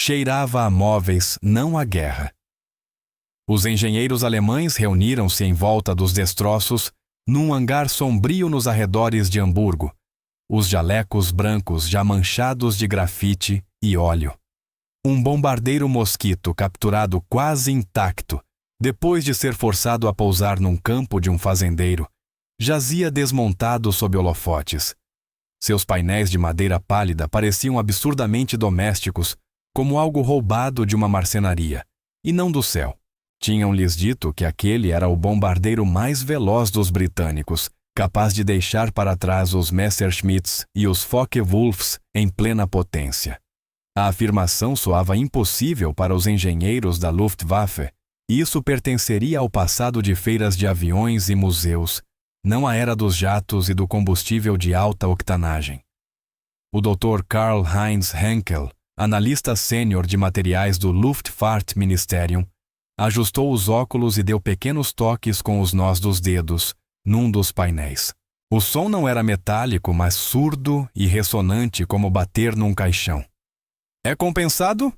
cheirava a móveis, não a guerra. Os engenheiros alemães reuniram-se em volta dos destroços num hangar sombrio nos arredores de Hamburgo, os jalecos brancos já manchados de grafite e óleo. Um bombardeiro Mosquito capturado quase intacto, depois de ser forçado a pousar num campo de um fazendeiro, jazia desmontado sob holofotes. Seus painéis de madeira pálida pareciam absurdamente domésticos, como algo roubado de uma marcenaria, e não do céu. Tinham-lhes dito que aquele era o bombardeiro mais veloz dos britânicos, capaz de deixar para trás os Messerschmitts e os Focke-Wulfs em plena potência. A afirmação soava impossível para os engenheiros da Luftwaffe, e isso pertenceria ao passado de feiras de aviões e museus, não à era dos jatos e do combustível de alta octanagem. O Dr. Karl-Heinz Henkel, analista sênior de materiais do Luftfahrtministerium, ajustou os óculos e deu pequenos toques com os nós dos dedos, num dos painéis. O som não era metálico, mas surdo e ressonante como bater num caixão. "É compensado?"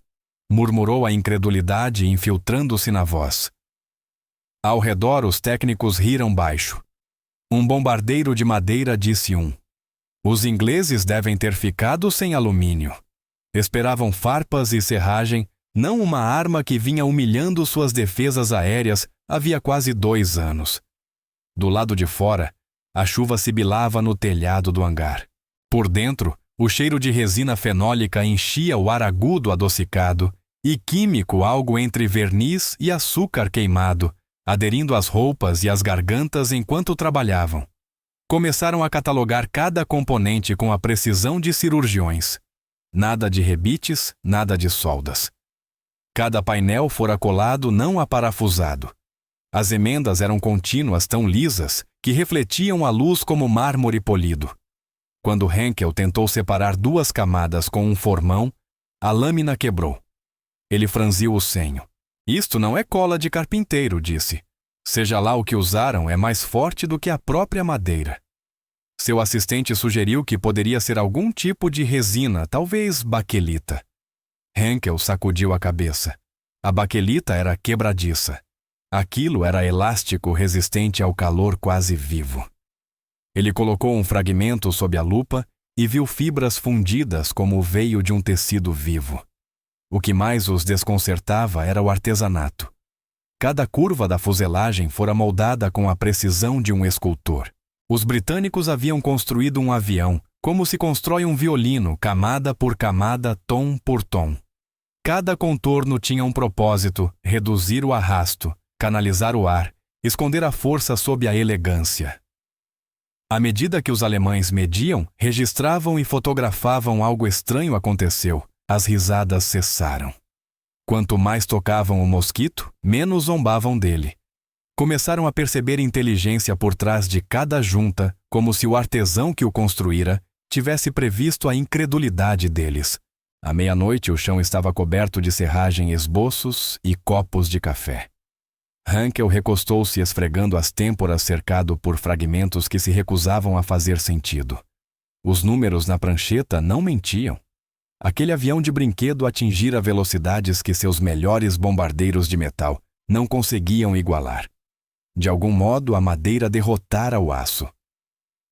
murmurou a incredulidade infiltrando-se na voz. Ao redor os técnicos riram baixo. Um bombardeiro de madeira disse um. Os ingleses devem ter ficado sem alumínio. Esperavam farpas e serragem, não uma arma que vinha humilhando suas defesas aéreas havia quase 2 anos. Do lado de fora, a chuva sibilava no telhado do hangar. Por dentro, o cheiro de resina fenólica enchia o ar agudo adocicado e químico algo entre verniz e açúcar queimado, aderindo às roupas e às gargantas enquanto trabalhavam. Começaram a catalogar cada componente com a precisão de cirurgiões. Nada de rebites, nada de soldas. Cada painel fora colado, não aparafusado. As emendas eram contínuas, tão lisas, que refletiam a luz como mármore polido. Quando Henkel tentou separar 2 camadas com um formão, a lâmina quebrou. Ele franziu o senho. "Isto não é cola de carpinteiro", disse. "Seja lá o que usaram, é mais forte do que a própria madeira." Seu assistente sugeriu que poderia ser algum tipo de resina, talvez baquelita. Henkel sacudiu a cabeça. A baquelita era quebradiça. Aquilo era elástico resistente ao calor quase vivo. Ele colocou um fragmento sob a lupa e viu fibras fundidas como o veio de um tecido vivo. O que mais os desconcertava era o artesanato. Cada curva da fuselagem fora moldada com a precisão de um escultor. Os britânicos haviam construído um avião, como se constrói um violino, camada por camada, tom por tom. Cada contorno tinha um propósito: reduzir o arrasto, canalizar o ar, esconder a força sob a elegância. À medida que os alemães mediam, registravam e fotografavam, algo estranho aconteceu. As risadas cessaram. Quanto mais tocavam o Mosquito, menos zombavam dele. Começaram a perceber inteligência por trás de cada junta, como se o artesão que o construíra tivesse previsto a incredulidade deles. À meia-noite o chão estava coberto de serragem, esboços e copos de café. Henkel recostou-se esfregando as têmporas, cercado por fragmentos que se recusavam a fazer sentido. Os números na prancheta não mentiam. Aquele avião de brinquedo atingira velocidades que seus melhores bombardeiros de metal não conseguiam igualar. De algum modo, a madeira derrotara o aço.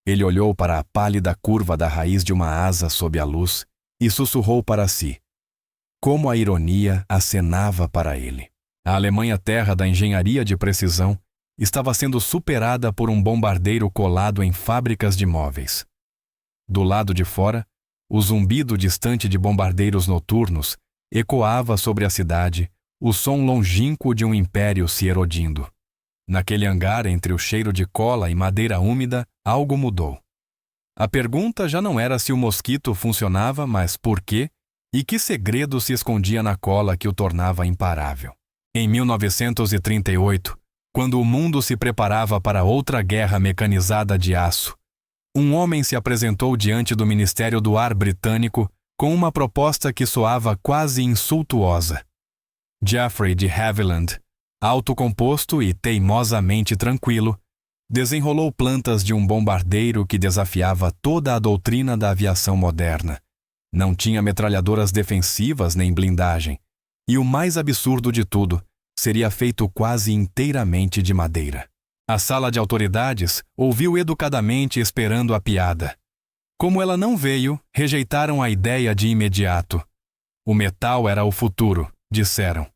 Ele olhou para a pálida curva da raiz de uma asa sob a luz e sussurrou para si. Como a ironia acenava para ele. A Alemanha, terra da engenharia de precisão, estava sendo superada por um bombardeiro colado em fábricas de móveis. Do lado de fora, o zumbido distante de bombardeiros noturnos ecoava sobre a cidade, o som longínquo de um império se erodindo. Naquele hangar, entre o cheiro de cola e madeira úmida, algo mudou. A pergunta já não era se o Mosquito funcionava, mas por quê e que segredo se escondia na cola que o tornava imparável. Em 1938, quando o mundo se preparava para outra guerra mecanizada de aço, um homem se apresentou diante do Ministério do Ar britânico com uma proposta que soava quase insultuosa. Geoffrey de Havilland, autocomposto e teimosamente tranquilo, desenrolou plantas de um bombardeiro que desafiava toda a doutrina da aviação moderna, Não tinha metralhadoras defensivas nem blindagem. E o mais absurdo de tudo, seria feito quase inteiramente de madeira. A sala de autoridades ouviu educadamente esperando a piada. Como ela não veio, rejeitaram a ideia de imediato. O metal era o futuro, disseram.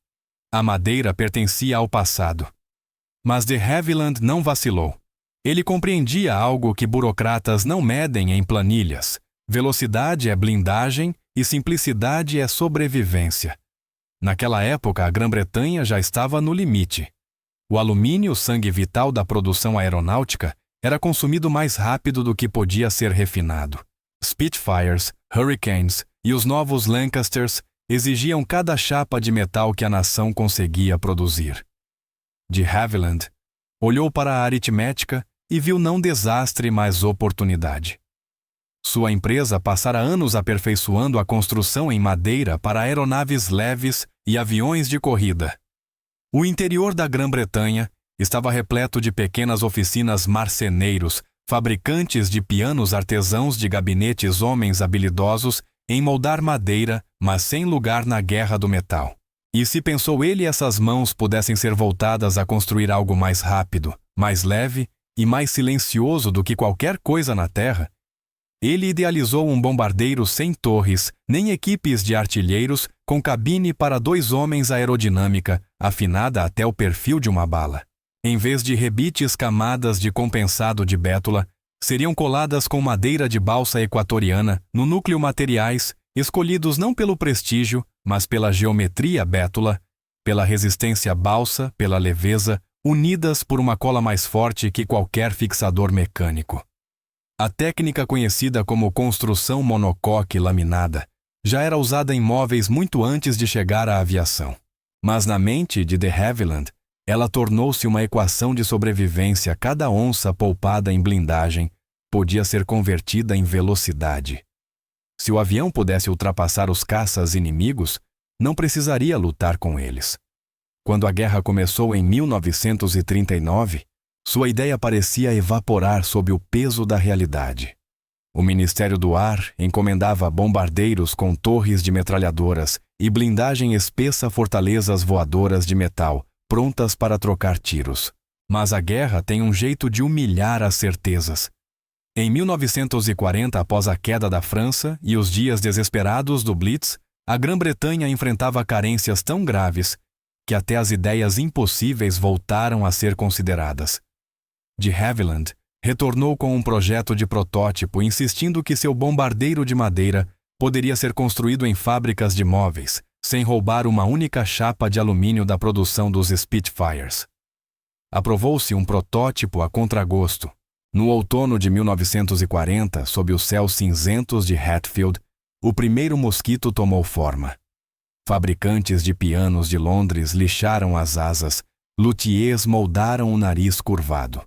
A madeira pertencia ao passado. Mas de Havilland não vacilou. Ele compreendia algo que burocratas não medem em planilhas. Velocidade é blindagem e simplicidade é sobrevivência. Naquela época, a Grã-Bretanha já estava no limite. O alumínio, sangue vital da produção aeronáutica, era consumido mais rápido do que podia ser refinado. Spitfires, Hurricanes e os novos Lancasters exigiam cada chapa de metal que a nação conseguia produzir. De Havilland olhou para a aritmética e viu não desastre, mas oportunidade. Sua empresa passara anos aperfeiçoando a construção em madeira para aeronaves leves e aviões de corrida. O interior da Grã-Bretanha estava repleto de pequenas oficinas marceneiros, fabricantes de pianos artesãos de gabinetes homens habilidosos em moldar madeira, mas sem lugar na guerra do metal. E se pensou ele essas mãos pudessem ser voltadas a construir algo mais rápido, mais leve e mais silencioso do que qualquer coisa na Terra, ele idealizou um bombardeiro sem torres, nem equipes de artilheiros, com cabine para 2 homens aerodinâmica, afinada até o perfil de uma bala. Em vez de rebites camadas de compensado de bétula, seriam coladas com madeira de balsa equatoriana no núcleo materiais, escolhidos não pelo prestígio, mas pela geometria bétula, pela resistência balsa, pela leveza, unidas por uma cola mais forte que qualquer fixador mecânico. A técnica conhecida como construção monocoque laminada já era usada em móveis muito antes de chegar à aviação. Mas na mente de de Havilland, ela tornou-se uma equação de sobrevivência. Cada onça poupada em blindagem podia ser convertida em velocidade. Se o avião pudesse ultrapassar os caças inimigos, não precisaria lutar com eles. Quando a guerra começou em 1939, sua ideia parecia evaporar sob o peso da realidade. O Ministério do Ar encomendava bombardeiros com torres de metralhadoras e blindagem espessa, fortalezas voadoras de metal, prontas para trocar tiros. Mas a guerra tem um jeito de humilhar as certezas. Em 1940, após a queda da França e os dias desesperados do Blitz, a Grã-Bretanha enfrentava carências tão graves que até as ideias impossíveis voltaram a ser consideradas. De Havilland retornou com um projeto de protótipo, insistindo que seu bombardeiro de madeira poderia ser construído em fábricas de móveis, sem roubar uma única chapa de alumínio da produção dos Spitfires. Aprovou-se um protótipo a contragosto. No outono de 1940, sob os céus cinzentos de Hatfield, o primeiro mosquito tomou forma. Fabricantes de pianos de Londres lixaram as asas, luthiers moldaram o nariz curvado.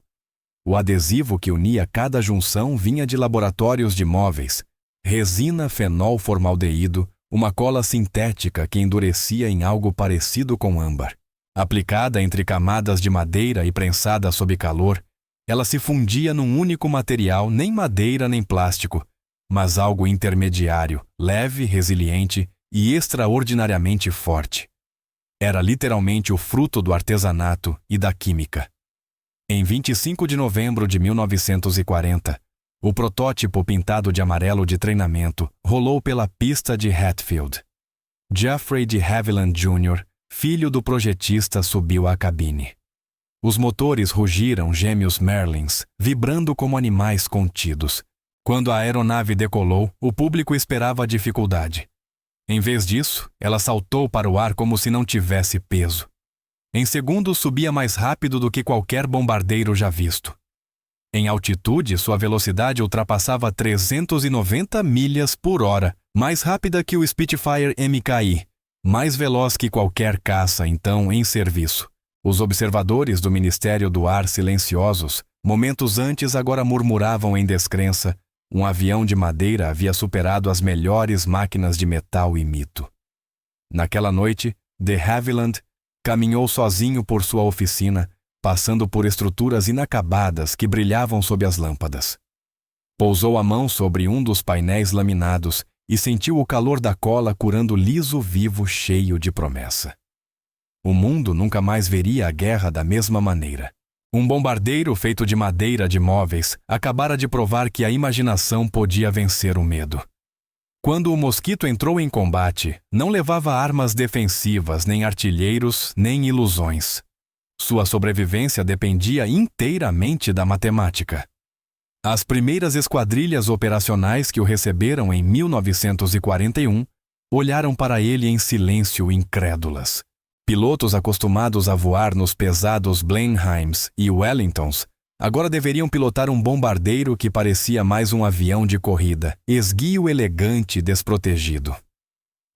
O adesivo que unia cada junção vinha de laboratórios de móveis, resina fenol-formaldeído, uma cola sintética que endurecia em algo parecido com âmbar. Aplicada entre camadas de madeira e prensada sob calor, ela se fundia num único material, nem madeira nem plástico, mas algo intermediário, leve, resiliente e extraordinariamente forte. Era literalmente o fruto do artesanato e da química. Em 25 de novembro de 1940, o protótipo pintado de amarelo de treinamento rolou pela pista de Hatfield. Geoffrey de Havilland Jr., filho do projetista, subiu à cabine. Os motores rugiram gêmeos Merlins, vibrando como animais contidos. Quando a aeronave decolou, o público esperava a dificuldade. Em vez disso, ela saltou para o ar como se não tivesse peso. Em segundos subia mais rápido do que qualquer bombardeiro já visto. Em altitude, sua velocidade ultrapassava 390 milhas por hora, mais rápida que o Spitfire MKI, mais veloz que qualquer caça então em serviço. Os observadores do Ministério do Ar, silenciosos, momentos antes agora murmuravam em descrença: um avião de madeira havia superado as melhores máquinas de metal e mito. Naquela noite, de Havilland caminhou sozinho por sua oficina, passando por estruturas inacabadas que brilhavam sob as lâmpadas. Pousou a mão sobre um dos painéis laminados e sentiu o calor da cola curando liso vivo cheio de promessa. O mundo nunca mais veria a guerra da mesma maneira. Um bombardeiro feito de madeira de móveis acabara de provar que a imaginação podia vencer o medo. Quando o mosquito entrou em combate, não levava armas defensivas, nem artilheiros, nem ilusões. Sua sobrevivência dependia inteiramente da matemática. As primeiras esquadrilhas operacionais que o receberam em 1941 olharam para ele em silêncio incrédulas. Pilotos acostumados a voar nos pesados Blenheims e Wellingtons agora deveriam pilotar um bombardeiro que parecia mais um avião de corrida, esguio, elegante e desprotegido.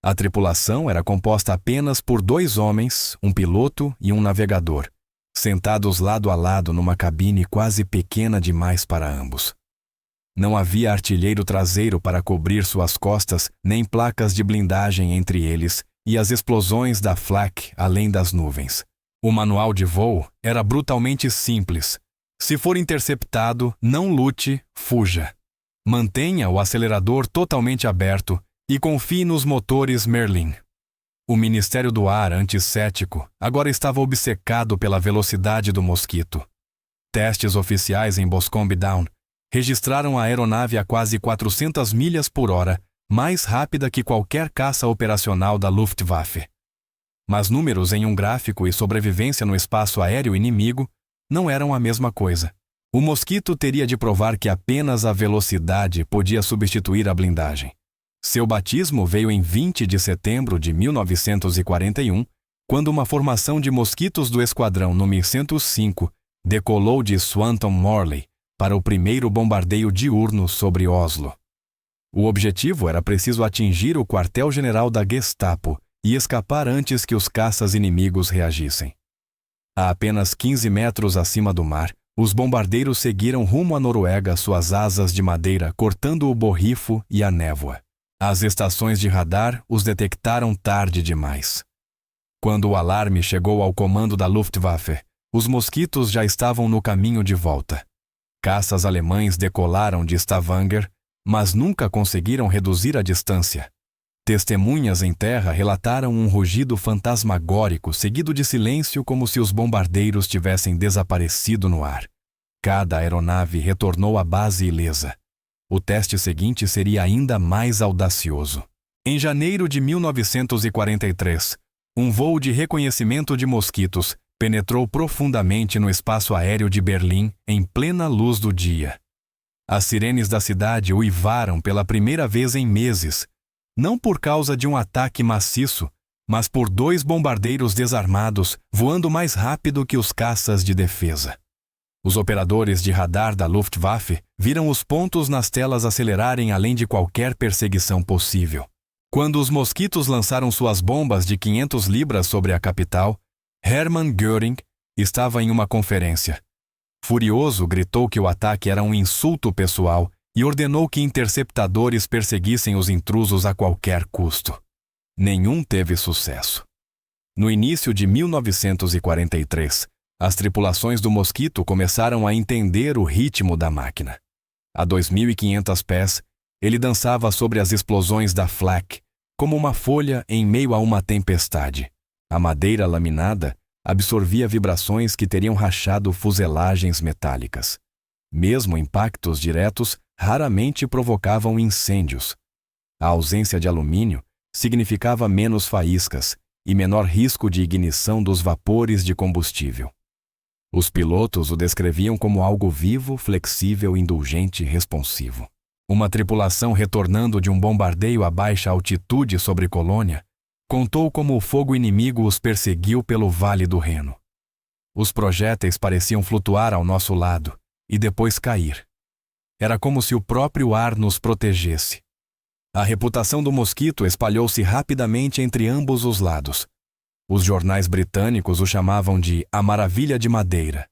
A tripulação era composta apenas por 2 homens, um piloto e um navegador, sentados lado a lado numa cabine quase pequena demais para ambos. Não havia artilheiro traseiro para cobrir suas costas, nem placas de blindagem entre eles e as explosões da flak além das nuvens. O manual de voo era brutalmente simples. Se for interceptado, não lute, fuja. Mantenha o acelerador totalmente aberto e confie nos motores Merlin. O Ministério do Ar, anticético, agora estava obcecado pela velocidade do mosquito. Testes oficiais em Boscombe Down registraram a aeronave a quase 400 milhas por hora, mais rápida que qualquer caça operacional da Luftwaffe. Mas números em um gráfico e sobrevivência no espaço aéreo inimigo não eram a mesma coisa. O mosquito teria de provar que apenas a velocidade podia substituir a blindagem. Seu batismo veio em 20 de setembro de 1941, quando uma formação de mosquitos do Esquadrão número 105 decolou de Swanton Morley para o primeiro bombardeio diurno sobre Oslo. O objetivo era preciso atingir o quartel-general da Gestapo e escapar antes que os caças inimigos reagissem. A apenas 15 metros acima do mar, os bombardeiros seguiram rumo à Noruega suas asas de madeira cortando o borrifo e a névoa. As estações de radar os detectaram tarde demais. Quando o alarme chegou ao comando da Luftwaffe, os mosquitos já estavam no caminho de volta. Caças alemães decolaram de Stavanger, mas nunca conseguiram reduzir a distância. Testemunhas em terra relataram um rugido fantasmagórico seguido de silêncio como se os bombardeiros tivessem desaparecido no ar. Cada aeronave retornou à base ilesa. O teste seguinte seria ainda mais audacioso. Em janeiro de 1943, um voo de reconhecimento de mosquitos penetrou profundamente no espaço aéreo de Berlim em plena luz do dia. As sirenes da cidade uivaram pela primeira vez em meses, não por causa de um ataque maciço, mas por 2 bombardeiros desarmados voando mais rápido que os caças de defesa. Os operadores de radar da Luftwaffe viram os pontos nas telas acelerarem além de qualquer perseguição possível. Quando os mosquitos lançaram suas bombas de 500 libras sobre a capital, Hermann Göring estava em uma conferência. Furioso, gritou que o ataque era um insulto pessoal e ordenou que interceptadores perseguissem os intrusos a qualquer custo. Nenhum teve sucesso. No início de 1943, as tripulações do Mosquito começaram a entender o ritmo da máquina. A 2.500 pés, ele dançava sobre as explosões da flak, como uma folha em meio a uma tempestade. A madeira laminada absorvia vibrações que teriam rachado fuselagens metálicas. Mesmo impactos diretos raramente provocavam incêndios. A ausência de alumínio significava menos faíscas e menor risco de ignição dos vapores de combustível. Os pilotos o descreviam como algo vivo, flexível, indulgente e responsivo. Uma tripulação retornando de um bombardeio a baixa altitude sobre Colônia contou como o fogo inimigo os perseguiu pelo Vale do Reno. Os projéteis pareciam flutuar ao nosso lado e depois cair. Era como se o próprio ar nos protegesse. A reputação do Mosquito espalhou-se rapidamente entre ambos os lados. Os jornais britânicos o chamavam de a Maravilha de Madeira.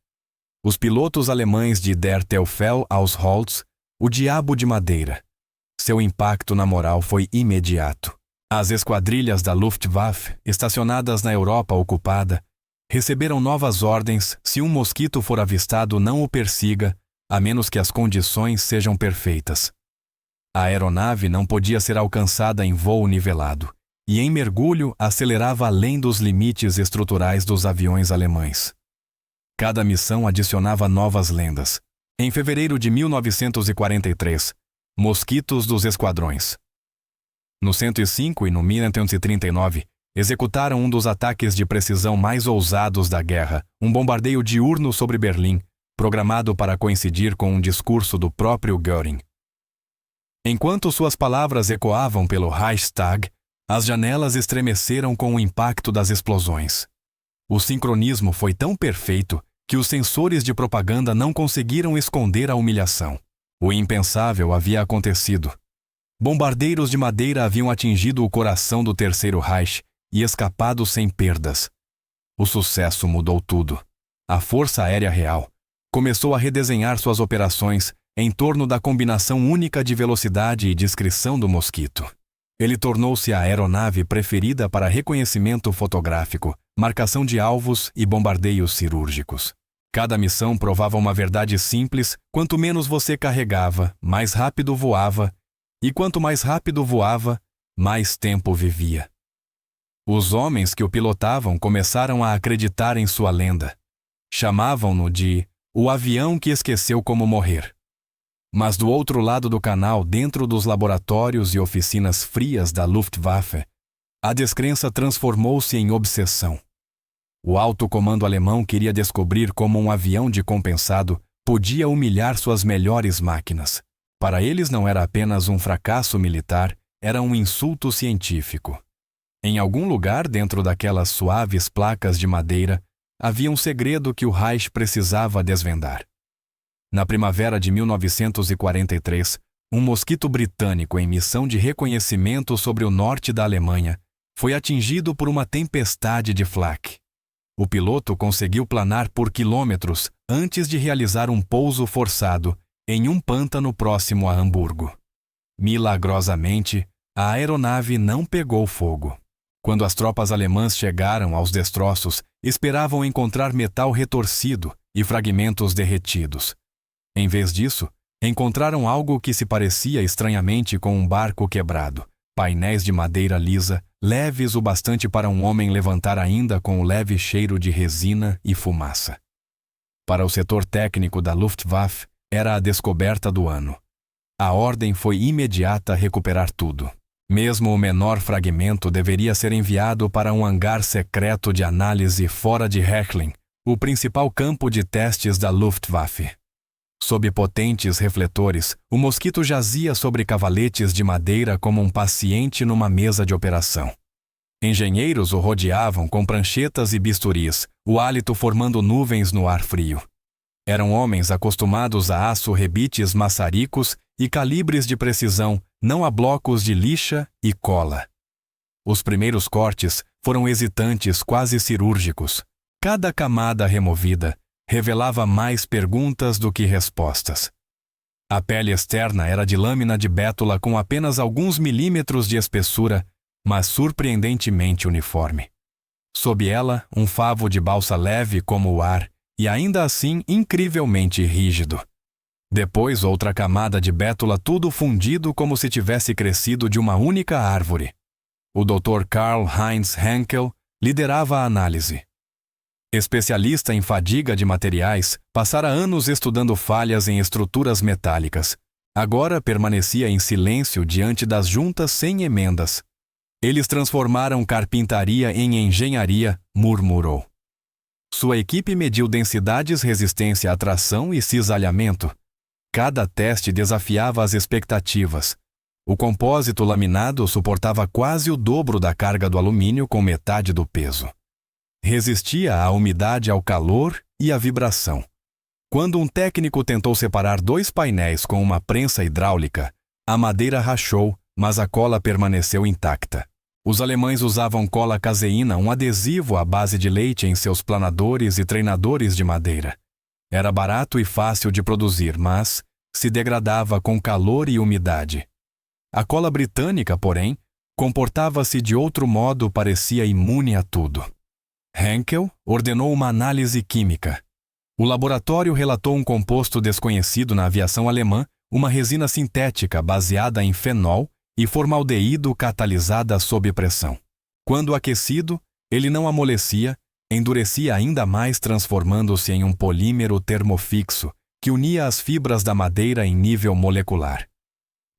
Os pilotos alemães de Der Teufel aus Holz, o Diabo de Madeira. Seu impacto na moral foi imediato. As esquadrilhas da Luftwaffe, estacionadas na Europa ocupada, receberam novas ordens: se um mosquito for avistado, não o persiga, a menos que as condições sejam perfeitas. A aeronave não podia ser alcançada em voo nivelado, e em mergulho acelerava além dos limites estruturais dos aviões alemães. Cada missão adicionava novas lendas. Em fevereiro de 1943, mosquitos dos esquadrões. No 105 e no 1939, executaram um dos ataques de precisão mais ousados da guerra, um bombardeio diurno sobre Berlim, programado para coincidir com um discurso do próprio Göring. Enquanto suas palavras ecoavam pelo Reichstag, as janelas estremeceram com o impacto das explosões. O sincronismo foi tão perfeito que os sensores de propaganda não conseguiram esconder a humilhação. O impensável havia acontecido. Bombardeiros de madeira haviam atingido o coração do Terceiro Reich e escapado sem perdas. O sucesso mudou tudo. A Força Aérea Real começou a redesenhar suas operações em torno da combinação única de velocidade e discrição do mosquito. Ele tornou-se a aeronave preferida para reconhecimento fotográfico, marcação de alvos e bombardeios cirúrgicos. Cada missão provava uma verdade simples: quanto menos você carregava, mais rápido voava, e quanto mais rápido voava, mais tempo vivia. Os homens que o pilotavam começaram a acreditar em sua lenda. Chamavam-no de o avião que esqueceu como morrer. Mas do outro lado do canal, dentro dos laboratórios e oficinas frias da Luftwaffe, a descrença transformou-se em obsessão. O alto comando alemão queria descobrir como um avião de compensado podia humilhar suas melhores máquinas. Para eles não era apenas um fracasso militar, era um insulto científico. Em algum lugar dentro daquelas suaves placas de madeira, havia um segredo que o Reich precisava desvendar. Na primavera de 1943, um mosquito britânico em missão de reconhecimento sobre o norte da Alemanha foi atingido por uma tempestade de flak. O piloto conseguiu planar por quilômetros antes de realizar um pouso forçado em um pântano próximo a Hamburgo. Milagrosamente, a aeronave não pegou fogo. Quando as tropas alemãs chegaram aos destroços, esperavam encontrar metal retorcido e fragmentos derretidos. Em vez disso, encontraram algo que se parecia estranhamente com um barco quebrado, painéis de madeira lisa, leves o bastante para um homem levantar ainda com o leve cheiro de resina e fumaça. Para o setor técnico da Luftwaffe, era a descoberta do ano. A ordem foi imediata a recuperar tudo. Mesmo o menor fragmento deveria ser enviado para um hangar secreto de análise fora de Hechlin, o principal campo de testes da Luftwaffe. Sob potentes refletores, o mosquito jazia sobre cavaletes de madeira como um paciente numa mesa de operação. Engenheiros o rodeavam com pranchetas e bisturis, o hálito formando nuvens no ar frio. Eram homens acostumados a aço-rebites maçaricos e calibres de precisão, não a blocos de lixa e cola. Os primeiros cortes foram hesitantes, quase cirúrgicos. Cada camada removida revelava mais perguntas do que respostas. A pele externa era de lâmina de bétula com apenas alguns milímetros de espessura, mas surpreendentemente uniforme. Sob ela, um favo de balsa leve como o ar, e ainda assim incrivelmente rígido. Depois outra camada de bétula, tudo fundido como se tivesse crescido de uma única árvore. O Dr. Karl-Heinz Henkel liderava a análise. Especialista em fadiga de materiais, passara anos estudando falhas em estruturas metálicas. Agora permanecia em silêncio diante das juntas sem emendas. Eles transformaram carpintaria em engenharia, murmurou. Sua equipe mediu densidades, resistência à tração e cisalhamento. Cada teste desafiava as expectativas. O compósito laminado suportava quase o dobro da carga do alumínio com metade do peso. Resistia à umidade, ao calor e à vibração. Quando um técnico tentou separar dois painéis com uma prensa hidráulica, a madeira rachou, mas a cola permaneceu intacta. Os alemães usavam cola caseína, um adesivo à base de leite, em seus planadores e treinadores de madeira. Era barato e fácil de produzir, mas se degradava com calor e umidade. A cola britânica, porém, comportava-se de outro modo, parecia imune a tudo. Henkel ordenou uma análise química. O laboratório relatou um composto desconhecido na aviação alemã, uma resina sintética baseada em fenol e formaldeído catalisada sob pressão. Quando aquecido, ele não amolecia, endurecia ainda mais, transformando-se em um polímero termofixo que unia as fibras da madeira em nível molecular.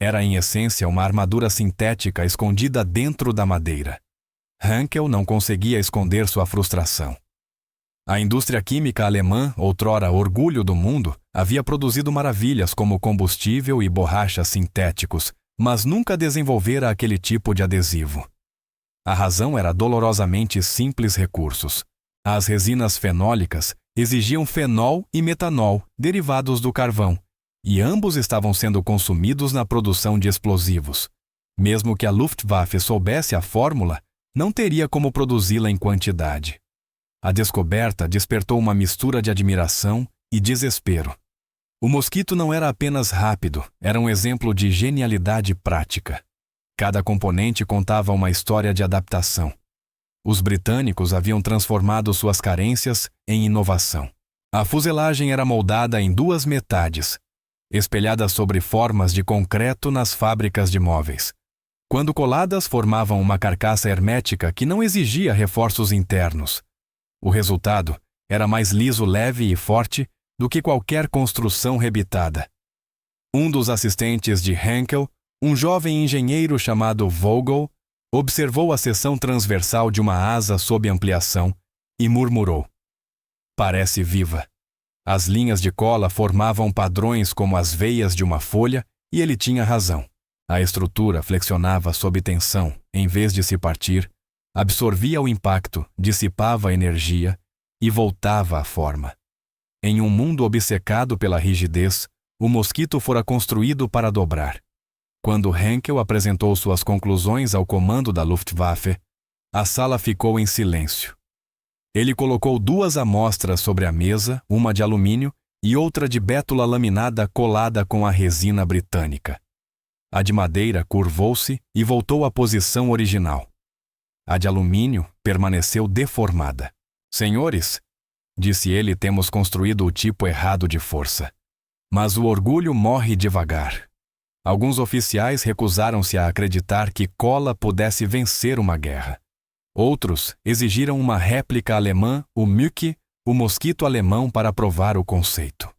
Era, em essência, uma armadura sintética escondida dentro da madeira. Henkel não conseguia esconder sua frustração. A indústria química alemã, outrora orgulho do mundo, havia produzido maravilhas como combustível e borrachas sintéticos, mas nunca desenvolvera aquele tipo de adesivo. A razão era dolorosamente simples recursos. As resinas fenólicas exigiam fenol e metanol, derivados do carvão, e ambos estavam sendo consumidos na produção de explosivos. Mesmo que a Luftwaffe soubesse a fórmula, não teria como produzi-la em quantidade. A descoberta despertou uma mistura de admiração e desespero. O mosquito não era apenas rápido, era um exemplo de genialidade prática. Cada componente contava uma história de adaptação. Os britânicos haviam transformado suas carências em inovação. A fuselagem era moldada em duas metades, espelhadas sobre formas de concreto nas fábricas de móveis. Quando coladas, formavam uma carcaça hermética que não exigia reforços internos. O resultado era mais liso, leve e forte do que qualquer construção rebitada. Um dos assistentes de Henkel, um jovem engenheiro chamado Vogel, observou a seção transversal de uma asa sob ampliação e murmurou: "Parece viva." As linhas de cola formavam padrões como as veias de uma folha e ele tinha razão. A estrutura flexionava sob tensão, em vez de se partir, absorvia o impacto, dissipava a energia e voltava à forma. Em um mundo obcecado pela rigidez, o mosquito fora construído para dobrar. Quando Henkel apresentou suas conclusões ao comando da Luftwaffe, a sala ficou em silêncio. Ele colocou duas amostras sobre a mesa, uma de alumínio e outra de bétula laminada colada com a resina britânica. A de madeira curvou-se e voltou à posição original. A de alumínio permaneceu deformada. "Senhores", disse ele, "temos construído o tipo errado de força. Mas o orgulho morre devagar." Alguns oficiais recusaram-se a acreditar que cola pudesse vencer uma guerra. Outros exigiram uma réplica alemã, o Mücke, o mosquito alemão, para provar o conceito.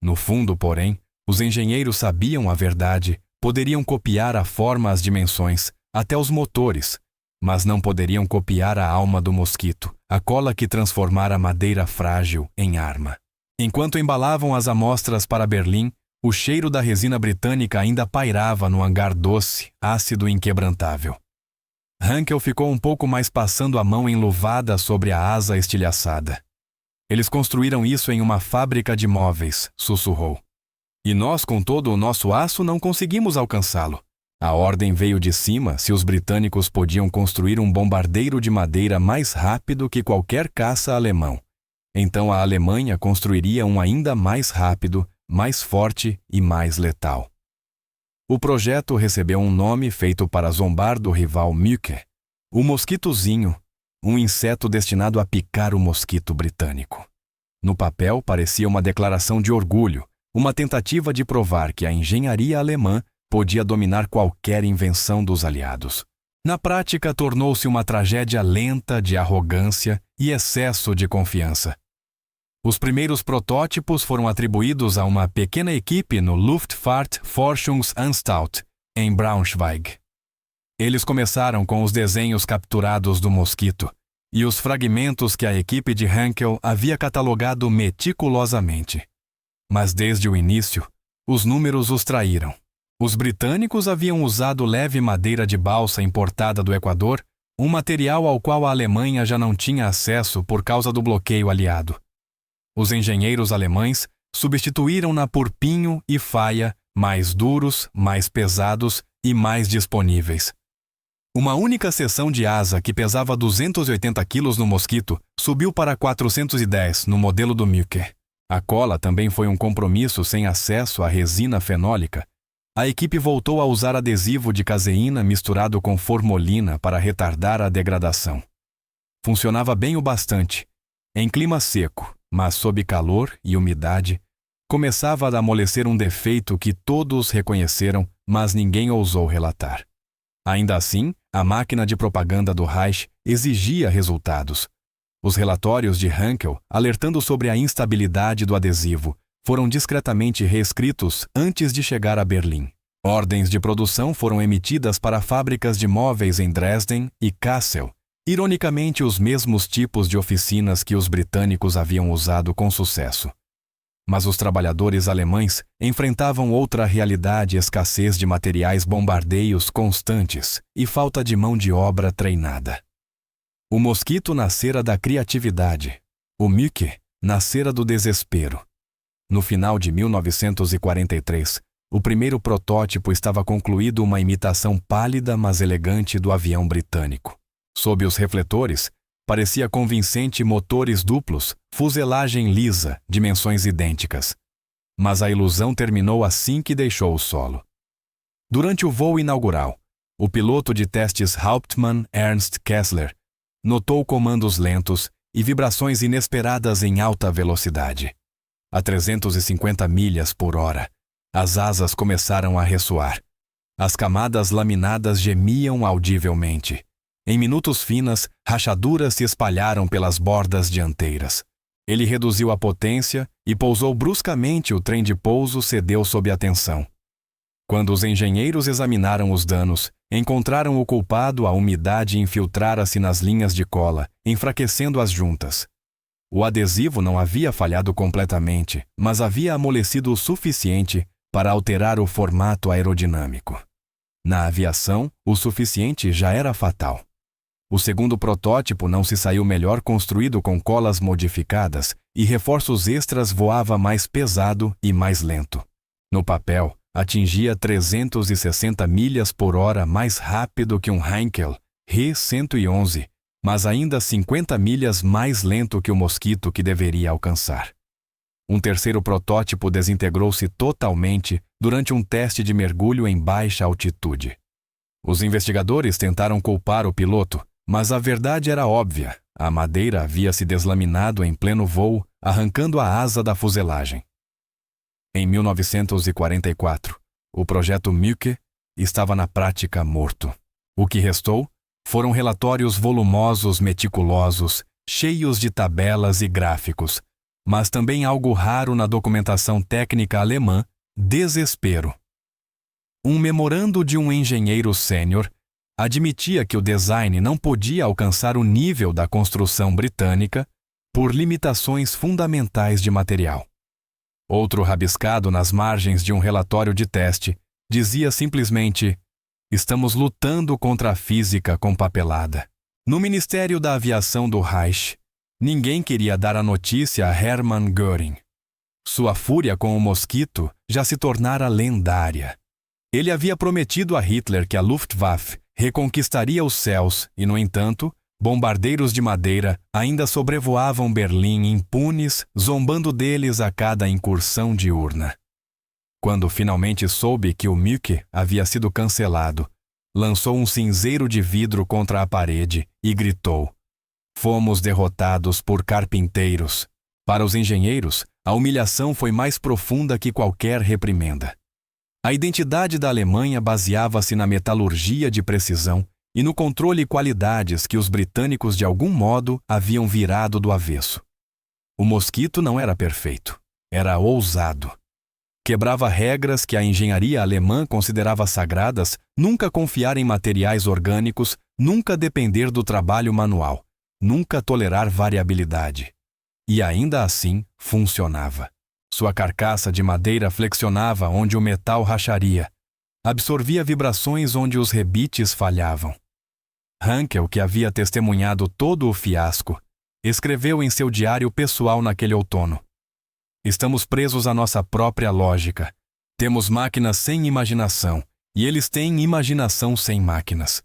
No fundo, porém, os engenheiros sabiam a verdade, poderiam copiar a forma, as dimensões, até os motores, mas não poderiam copiar a alma do mosquito, a cola que transformara a madeira frágil em arma. Enquanto embalavam as amostras para Berlim, o cheiro da resina britânica ainda pairava no hangar doce, ácido e inquebrantável. Henkel ficou um pouco mais, passando a mão enluvada sobre a asa estilhaçada. "Eles construíram isso em uma fábrica de móveis", sussurrou. "E nós, com todo o nosso aço, não conseguimos alcançá-lo. A ordem veio de cima. Se os britânicos podiam construir um bombardeiro de madeira mais rápido que qualquer caça alemão, então a Alemanha construiria um ainda mais rápido, mais forte e mais letal." O projeto recebeu um nome feito para zombar do rival Mücke, o mosquitozinho, um inseto destinado a picar o mosquito britânico. No papel, parecia uma declaração de orgulho, uma tentativa de provar que a engenharia alemã podia dominar qualquer invenção dos aliados. Na prática, tornou-se uma tragédia lenta de arrogância e excesso de confiança. Os primeiros protótipos foram atribuídos a uma pequena equipe no Luftfahrtforschungsanstalt, em Braunschweig. Eles começaram com os desenhos capturados do mosquito e os fragmentos que a equipe de Henkel havia catalogado meticulosamente. Mas desde o início, os números os traíram. Os britânicos haviam usado leve madeira de balsa importada do Equador, um material ao qual a Alemanha já não tinha acesso por causa do bloqueio aliado. Os engenheiros alemães substituíram-na por pinho e faia, mais duros, mais pesados e mais disponíveis. Uma única seção de asa que pesava 280 quilos no mosquito subiu para 410 no modelo do Mücke. A cola também foi um compromisso. Sem acesso à resina fenólica, a equipe voltou a usar adesivo de caseína misturado com formolina para retardar a degradação. Funcionava bem o bastante. Em clima seco, mas sob calor e umidade, começava a amolecer um defeito que todos reconheceram, mas ninguém ousou relatar. Ainda assim, a máquina de propaganda do Reich exigia resultados. Os relatórios de Hankel, alertando sobre a instabilidade do adesivo, foram discretamente reescritos antes de chegar a Berlim. Ordens de produção foram emitidas para fábricas de móveis em Dresden e Kassel, ironicamente os mesmos tipos de oficinas que os britânicos haviam usado com sucesso. Mas os trabalhadores alemães enfrentavam outra realidade: escassez de materiais, bombardeios constantes e falta de mão de obra treinada. O mosquito nascera da criatividade. O Mücke nascera do desespero. No final de 1943, o primeiro protótipo estava concluído, uma imitação pálida mas elegante do avião britânico. Sob os refletores, parecia convincente: motores duplos, fuselagem lisa, dimensões idênticas. Mas a ilusão terminou assim que deixou o solo. Durante o voo inaugural, o piloto de testes Hauptmann Ernst Kessler notou comandos lentos e vibrações inesperadas em alta velocidade. A 350 milhas por hora, as asas começaram a ressoar. As camadas laminadas gemiam audivelmente. Em minutos finas, rachaduras se espalharam pelas bordas dianteiras. Ele reduziu a potência e pousou bruscamente. O trem de pouso cedeu sob a tensão. Quando os engenheiros examinaram os danos, encontraram o culpado: a umidade infiltrara-se nas linhas de cola, enfraquecendo as juntas. O adesivo não havia falhado completamente, mas havia amolecido o suficiente para alterar o formato aerodinâmico. Na aviação, o suficiente já era fatal. O segundo protótipo não se saiu melhor, construído com colas modificadas e reforços extras, voava mais pesado e mais lento. No papel, atingia 360 milhas por hora, mais rápido que um Heinkel He-111, mas ainda 50 milhas mais lento que o mosquito que deveria alcançar. Um terceiro protótipo desintegrou-se totalmente durante um teste de mergulho em baixa altitude. Os investigadores tentaram culpar o piloto, mas a verdade era óbvia: a madeira havia se deslaminado em pleno voo, arrancando a asa da fuselagem. Em 1944, o projeto Mücke estava na prática morto. O que restou foram relatórios volumosos, meticulosos, cheios de tabelas e gráficos, mas também algo raro na documentação técnica alemã: desespero. Um memorando de um engenheiro sênior admitia que o design não podia alcançar o nível da construção britânica por limitações fundamentais de material. Outro, rabiscado nas margens de um relatório de teste, dizia simplesmente: estamos lutando contra a física compapelada. No Ministério da Aviação do Reich, ninguém queria dar a notícia a Hermann Göring. Sua fúria com o mosquito já se tornara lendária. Ele havia prometido a Hitler que a Luftwaffe reconquistaria os céus e, no entanto, bombardeiros de madeira ainda sobrevoavam Berlim impunes, zombando deles a cada incursão diurna. Quando finalmente soube que o Mücke havia sido cancelado, lançou um cinzeiro de vidro contra a parede e gritou: fomos derrotados por carpinteiros. Para os engenheiros, a humilhação foi mais profunda que qualquer reprimenda. A identidade da Alemanha baseava-se na metalurgia de precisão e no controle e qualidades que os britânicos de algum modo haviam virado do avesso. O mosquito não era perfeito, era ousado. Quebrava regras que a engenharia alemã considerava sagradas: nunca confiar em materiais orgânicos, nunca depender do trabalho manual, nunca tolerar variabilidade. E ainda assim funcionava. Sua carcaça de madeira flexionava onde o metal racharia, absorvia vibrações onde os rebites falhavam. Hankel, que havia testemunhado todo o fiasco, escreveu em seu diário pessoal naquele outono: estamos presos à nossa própria lógica. Temos máquinas sem imaginação, e eles têm imaginação sem máquinas.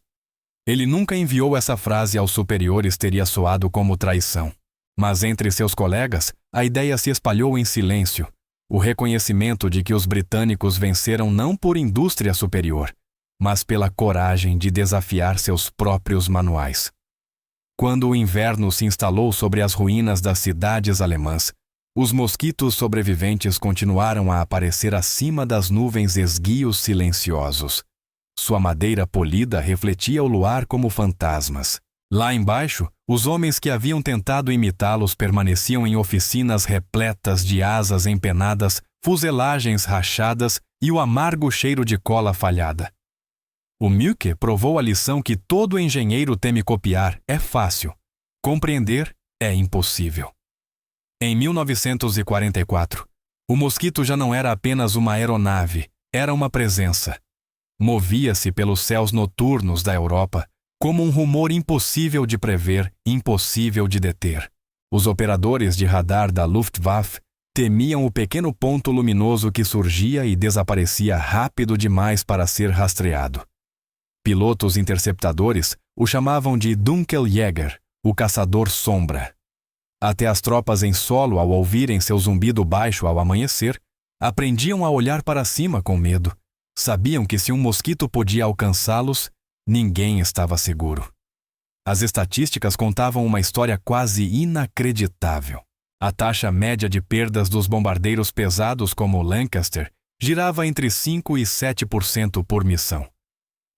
Ele nunca enviou essa frase aos superiores, teria soado como traição. Mas entre seus colegas, a ideia se espalhou em silêncio: o reconhecimento de que os britânicos venceram não por indústria superior, mas pela coragem de desafiar seus próprios manuais. Quando o inverno se instalou sobre as ruínas das cidades alemãs, Os mosquitos sobreviventes continuaram a aparecer acima das nuvens esguios silenciosos. Sua madeira polida refletia o luar como fantasmas. Lá embaixo, os homens que haviam tentado imitá-los permaneciam em oficinas repletas de asas empenadas, fuselagens rachadas e o amargo cheiro de cola falhada. O Mücke provou a lição que todo engenheiro teme copiar é fácil. Compreender é impossível. Em 1944, o mosquito já não era apenas uma aeronave, era uma presença. Movia-se pelos céus noturnos da Europa, como um rumor impossível de prever, impossível de deter. Os operadores de radar da Luftwaffe temiam o pequeno ponto luminoso que surgia e desaparecia rápido demais para ser rastreado. Pilotos interceptadores o chamavam de Dunkeljäger, o caçador sombra. Até as tropas em solo, ao ouvirem seu zumbido baixo ao amanhecer, aprendiam a olhar para cima com medo. Sabiam que se um mosquito podia alcançá-los, ninguém estava seguro. As estatísticas contavam uma história quase inacreditável. A taxa média de perdas dos bombardeiros pesados como o Lancaster girava entre 5% e 7% por missão.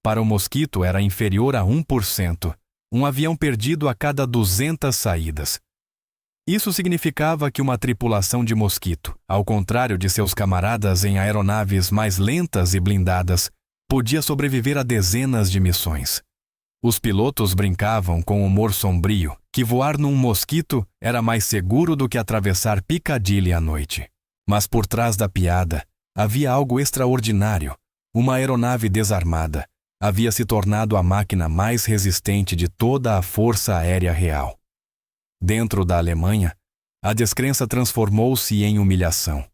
Para o mosquito era inferior a 1%, um avião perdido a cada 200 saídas. Isso significava que uma tripulação de mosquito, ao contrário de seus camaradas em aeronaves mais lentas e blindadas, podia sobreviver a dezenas de missões. Os pilotos brincavam com humor sombrio que voar num mosquito era mais seguro do que atravessar Piccadilly à noite. Mas por trás da piada havia algo extraordinário. Uma aeronave desarmada havia se tornado a máquina mais resistente de toda a Força Aérea Real. Dentro da Alemanha, a descrença transformou-se em humilhação.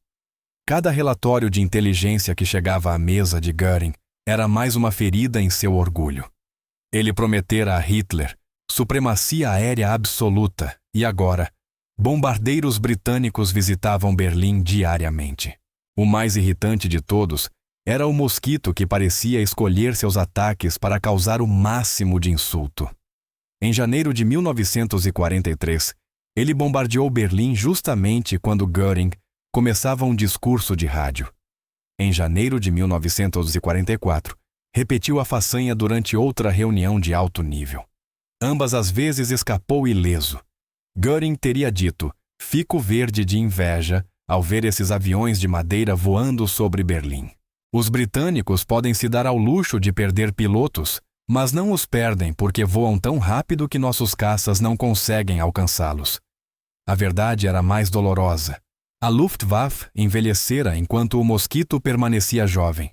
Cada relatório de inteligência que chegava à mesa de Göring era mais uma ferida em seu orgulho. Ele prometera a Hitler supremacia aérea absoluta e agora, bombardeiros britânicos visitavam Berlim diariamente. O mais irritante de todos era o mosquito que parecia escolher seus ataques para causar o máximo de insulto. Em janeiro de 1943, ele bombardeou Berlim justamente quando Göring começava um discurso de rádio. Em janeiro de 1944, repetiu a façanha durante outra reunião de alto nível. Ambas as vezes escapou ileso. Göring teria dito: "Fico verde de inveja ao ver esses aviões de madeira voando sobre Berlim. Os britânicos podem se dar ao luxo de perder pilotos, mas não os perdem porque voam tão rápido que nossos caças não conseguem alcançá-los." A verdade era mais dolorosa. A Luftwaffe envelhecera enquanto o mosquito permanecia jovem.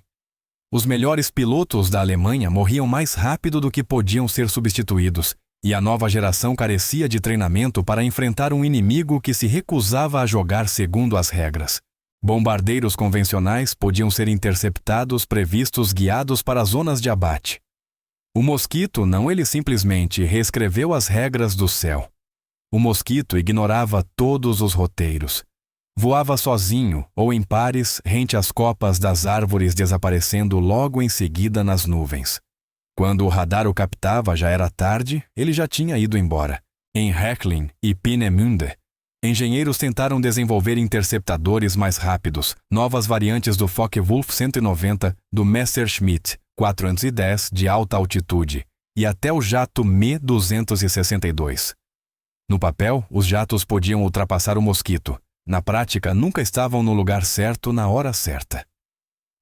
Os melhores pilotos da Alemanha morriam mais rápido do que podiam ser substituídos, e a nova geração carecia de treinamento para enfrentar um inimigo que se recusava a jogar segundo as regras. Bombardeiros convencionais podiam ser interceptados, previstos, guiados para zonas de abate. O mosquito não, ele simplesmente reescreveu as regras do céu. O mosquito ignorava todos os roteiros. Voava sozinho ou em pares rente às copas das árvores, desaparecendo logo em seguida nas nuvens. Quando o radar o captava já era tarde, ele já tinha ido embora. Em Hechlin e Peenemünde, engenheiros tentaram desenvolver interceptadores mais rápidos, novas variantes do Focke-Wulf 190, do Messerschmitt 410 de alta altitude e até o jato Me 262. No papel, os jatos podiam ultrapassar o mosquito. Na prática, nunca estavam no lugar certo na hora certa.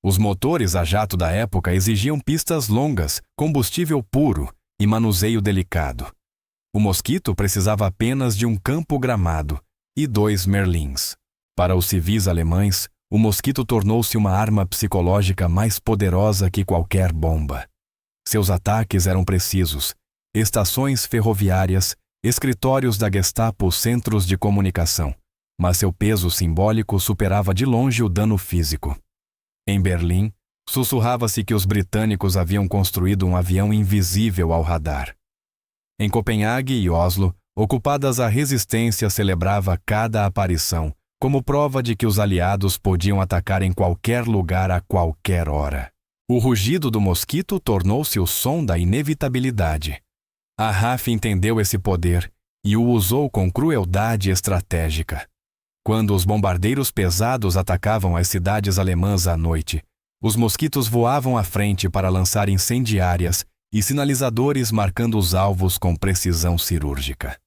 Os motores a jato da época exigiam pistas longas, combustível puro e manuseio delicado. O mosquito precisava apenas de um campo gramado e 2 Merlins. Para os civis alemães, o mosquito tornou-se uma arma psicológica mais poderosa que qualquer bomba. Seus ataques eram precisos. Estações ferroviárias, escritórios da Gestapo, centros de comunicação. Mas seu peso simbólico superava de longe o dano físico. Em Berlim, sussurrava-se que os britânicos haviam construído um avião invisível ao radar. Em Copenhague e Oslo, ocupadas, a resistência celebrava cada aparição, como prova de que os aliados podiam atacar em qualquer lugar a qualquer hora. O rugido do mosquito tornou-se o som da inevitabilidade. A RAF entendeu esse poder e o usou com crueldade estratégica. Quando os bombardeiros pesados atacavam as cidades alemãs à noite, os mosquitos voavam à frente para lançar incendiárias e sinalizadores marcando os alvos com precisão cirúrgica.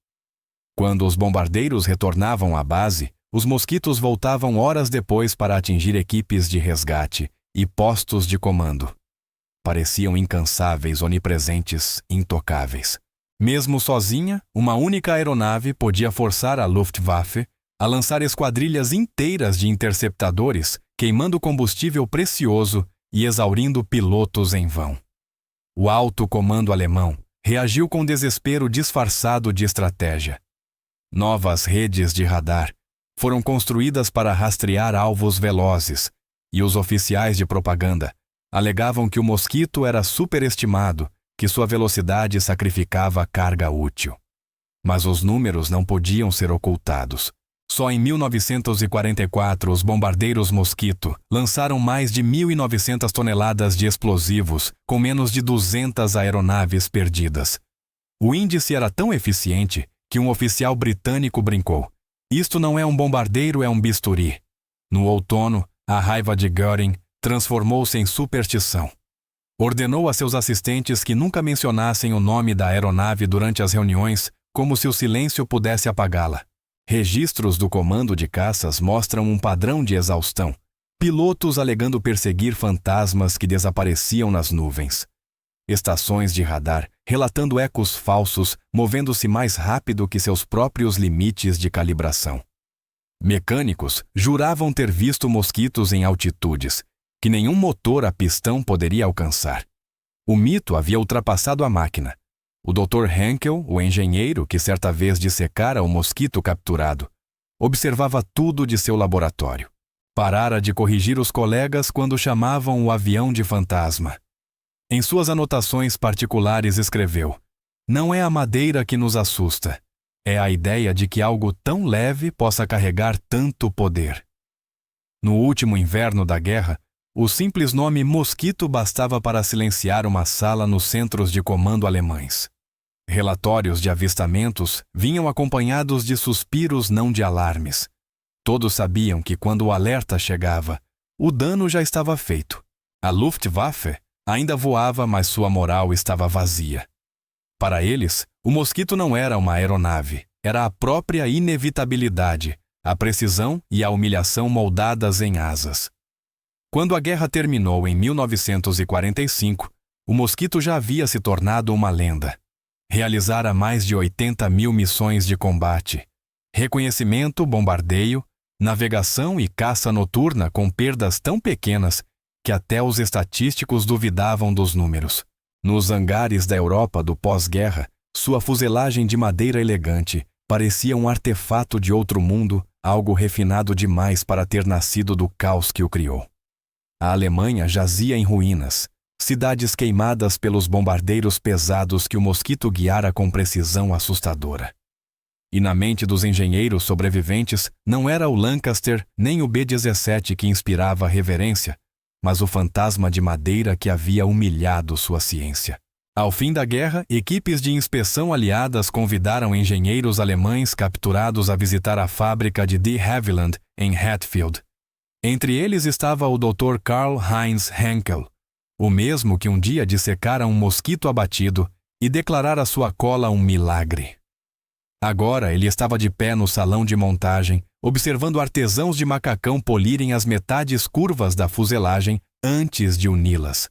Quando os bombardeiros retornavam à base, os mosquitos voltavam horas depois para atingir equipes de resgate e postos de comando. Pareciam incansáveis, onipresentes, intocáveis. Mesmo sozinha, uma única aeronave podia forçar a Luftwaffe a lançar esquadrilhas inteiras de interceptadores, queimando combustível precioso e exaurindo pilotos em vão. O alto comando alemão reagiu com desespero disfarçado de estratégia. Novas redes de radar foram construídas para rastrear alvos velozes, e os oficiais de propaganda alegavam que o mosquito era superestimado, que sua velocidade sacrificava a carga útil. Mas os números não podiam ser ocultados. Só em 1944 os bombardeiros Mosquito lançaram mais de 1.900 toneladas de explosivos, com menos de 200 aeronaves perdidas. O índice era tão eficiente que um oficial britânico brincou: "Isto não é um bombardeiro, é um bisturi." No outono, a raiva de Göring transformou-se em superstição. Ordenou a seus assistentes que nunca mencionassem o nome da aeronave durante as reuniões, como se o silêncio pudesse apagá-la. Registros do comando de caças mostram um padrão de exaustão. Pilotos alegando perseguir fantasmas que desapareciam nas nuvens. Estações de radar relatando ecos falsos, movendo-se mais rápido que seus próprios limites de calibração. Mecânicos juravam ter visto mosquitos em altitudes que nenhum motor a pistão poderia alcançar. O mito havia ultrapassado a máquina. O Dr. Henkel, o engenheiro que certa vez dissecara o mosquito capturado, observava tudo de seu laboratório. Parara de corrigir os colegas quando chamavam o avião de fantasma. Em suas anotações particulares escreveu: "Não é a madeira que nos assusta, é a ideia de que algo tão leve possa carregar tanto poder." No último inverno da guerra, o simples nome mosquito bastava para silenciar uma sala nos centros de comando alemães. Relatórios de avistamentos vinham acompanhados de suspiros, não de alarmes. Todos sabiam que quando o alerta chegava, o dano já estava feito. A Luftwaffe ainda voava, mas sua moral estava vazia. Para eles, o mosquito não era uma aeronave, era a própria inevitabilidade, a precisão e a humilhação moldadas em asas. Quando a guerra terminou em 1945, o mosquito já havia se tornado uma lenda. Realizara mais de 80.000 missões de combate, reconhecimento, bombardeio, navegação e caça noturna com perdas tão pequenas que até os estatísticos duvidavam dos números. Nos hangares da Europa do pós-guerra, sua fuselagem de madeira elegante parecia um artefato de outro mundo, algo refinado demais para ter nascido do caos que o criou. A Alemanha jazia em ruínas, cidades queimadas pelos bombardeiros pesados que o mosquito guiara com precisão assustadora. E na mente dos engenheiros sobreviventes não era o Lancaster nem o B-17 que inspirava reverência, mas o fantasma de madeira que havia humilhado sua ciência. Ao fim da guerra, equipes de inspeção aliadas convidaram engenheiros alemães capturados a visitar a fábrica de de Havilland, em Hatfield. Entre eles estava o Dr. Karl-Heinz Henkel, o mesmo que um dia dissecara um mosquito abatido e declarara sua cola um milagre. Agora ele estava de pé no salão de montagem, observando artesãos de macacão polirem as metades curvas da fuselagem antes de uni-las.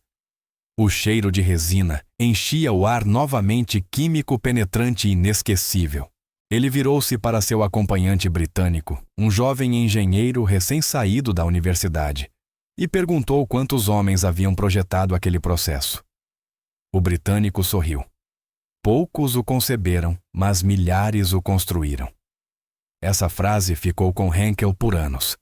O cheiro de resina enchia o ar novamente químico penetrante e inesquecível. Ele virou-se para seu acompanhante britânico, um jovem engenheiro recém-saído da universidade, e perguntou quantos homens haviam projetado aquele processo. O britânico sorriu. Poucos o conceberam, mas milhares o construíram. Essa frase ficou com Henkel por anos.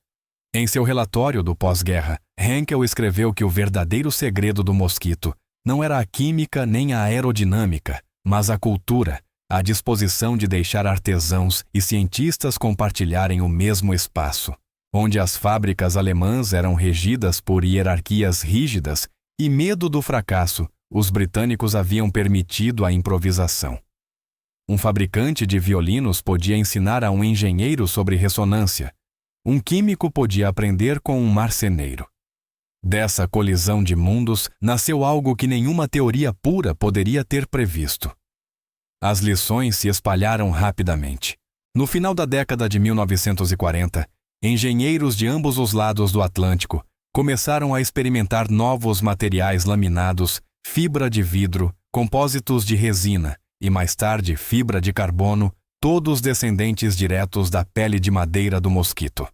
Em seu relatório do pós-guerra, Henkel escreveu que o verdadeiro segredo do mosquito não era a química nem a aerodinâmica, mas a cultura, a disposição de deixar artesãos e cientistas compartilharem o mesmo espaço. Onde as fábricas alemãs eram regidas por hierarquias rígidas e medo do fracasso, os britânicos haviam permitido a improvisação. Um fabricante de violinos podia ensinar a um engenheiro sobre ressonância, um químico podia aprender com um marceneiro. Dessa colisão de mundos nasceu algo que nenhuma teoria pura poderia ter previsto. As lições se espalharam rapidamente. No final da década de 1940, engenheiros de ambos os lados do Atlântico começaram a experimentar novos materiais laminados, fibra de vidro, compósitos de resina e, mais tarde, fibra de carbono, todos descendentes diretos da pele de madeira do mosquito.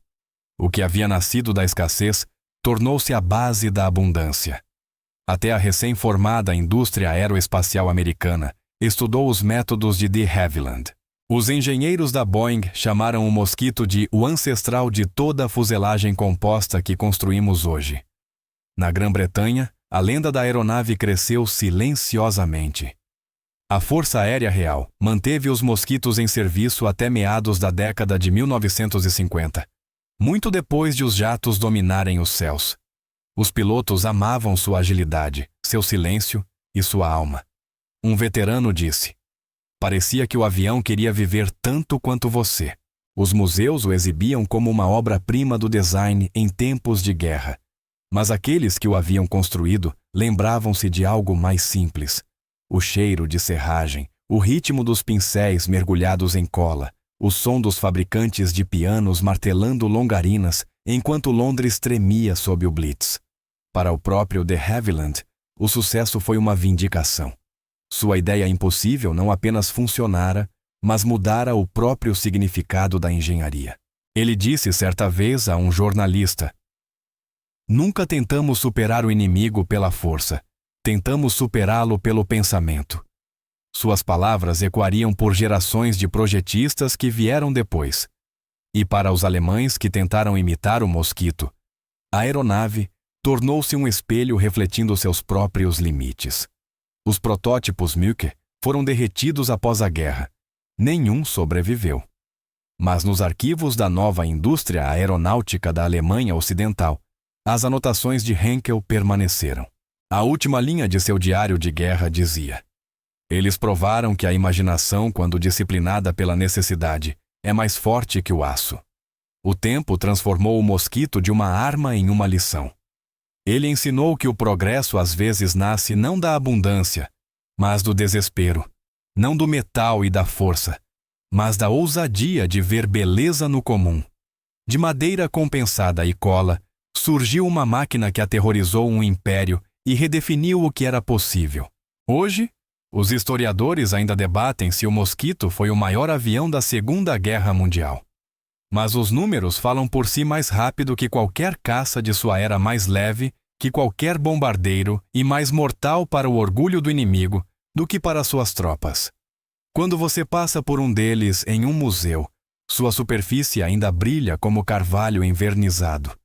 O que havia nascido da escassez tornou-se a base da abundância. Até a recém-formada indústria aeroespacial americana estudou os métodos de de Havilland. Os engenheiros da Boeing chamaram o mosquito de o ancestral de toda a fuselagem composta que construímos hoje. Na Grã-Bretanha, a lenda da aeronave cresceu silenciosamente. A Força Aérea Real manteve os mosquitos em serviço até meados da década de 1950, muito depois de os jatos dominarem os céus. Os pilotos amavam sua agilidade, seu silêncio e sua alma. Um veterano disse: "Parecia que o avião queria viver tanto quanto você." Os museus o exibiam como uma obra-prima do design em tempos de guerra. Mas aqueles que o haviam construído lembravam-se de algo mais simples: o cheiro de serragem, o ritmo dos pincéis mergulhados em cola, o som dos fabricantes de pianos martelando longarinas enquanto Londres tremia sob o Blitz. Para o próprio de Havilland, o sucesso foi uma vindicação. Sua ideia impossível não apenas funcionara, mas mudara o próprio significado da engenharia. Ele disse certa vez a um jornalista: "Nunca tentamos superar o inimigo pela força. Tentamos superá-lo pelo pensamento." Suas palavras ecoariam por gerações de projetistas que vieram depois. E para os alemães que tentaram imitar o mosquito, a aeronave tornou-se um espelho refletindo seus próprios limites. Os protótipos Mücker foram derretidos após a guerra. Nenhum sobreviveu. Mas nos arquivos da nova indústria aeronáutica da Alemanha Ocidental, as anotações de Henkel permaneceram. A última linha de seu diário de guerra dizia: "Eles provaram que a imaginação, quando disciplinada pela necessidade, é mais forte que o aço." O tempo transformou o mosquito de uma arma em uma lição. Ele ensinou que o progresso às vezes nasce não da abundância, mas do desespero, não do metal e da força, mas da ousadia de ver beleza no comum. De madeira compensada e cola, surgiu uma máquina que aterrorizou um império e redefiniu o que era possível. Hoje, os historiadores ainda debatem se o mosquito foi o maior avião da Segunda Guerra Mundial. Mas os números falam por si mais rápido que qualquer caça de sua era mais leve, que qualquer bombardeiro e mais mortal para o orgulho do inimigo do que para suas tropas. Quando você passa por um deles em um museu, sua superfície ainda brilha como carvalho envernizado.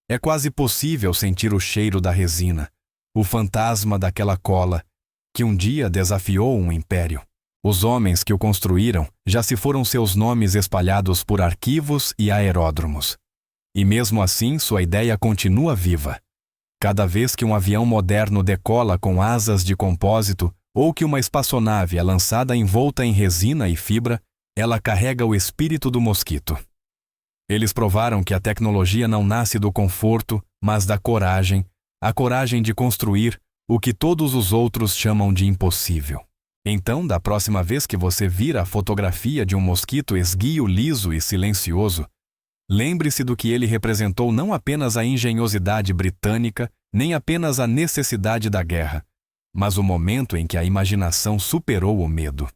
É quase possível sentir o cheiro da resina, o fantasma daquela cola que um dia desafiou um império. Os homens que o construíram já se foram seus nomes espalhados por arquivos e aeródromos. E mesmo assim sua ideia continua viva. Cada vez que um avião moderno decola com asas de compósito ou que uma espaçonave é lançada envolta em resina e fibra, ela carrega o espírito do mosquito. Eles provaram que a tecnologia não nasce do conforto, mas da coragem, a coragem de construir o que todos os outros chamam de impossível. Então, da próxima vez que você vir a fotografia de um mosquito esguio, liso e silencioso, lembre-se do que ele representou não apenas a engenhosidade britânica, nem apenas a necessidade da guerra, mas o momento em que a imaginação superou o medo.